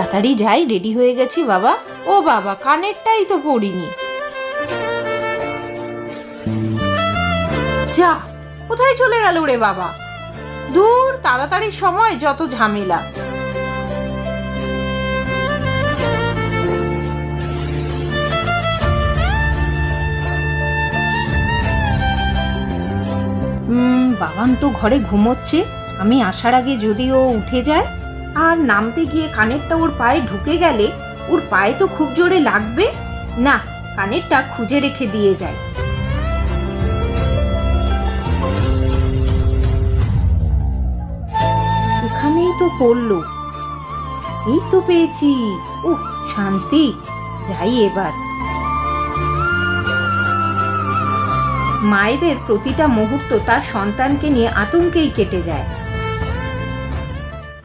তাড়াতাড়ি যাই, রেডি হয়ে গেছি বাবা। ও বাবা, কানেরটাই তো পরিনি। যা, কোথায় চলে গেল রে বাবা? দূর, তাড়াতাড়ি সময় যত ঝামেলা। বাবান তো ঘরে ঘুমোচ্ছে। আমি আসার আগে যদি ও উঠে যায় আর নামতে গিয়ে কানেরটা ওর পায়ে ঢুকে গেলে ওর পায়ে তো খুব জোরে লাগবে। না, কানেরটা খুঁজে রেখে দিয়ে যায়। এখানেই তো পড়লো। এই তো পেয়েছি। ও শান্তি, যাই এবার। মায়েদের প্রতিটা মুহূর্ত তার সন্তানকে নিয়ে আতঙ্কেই কেটে যায়।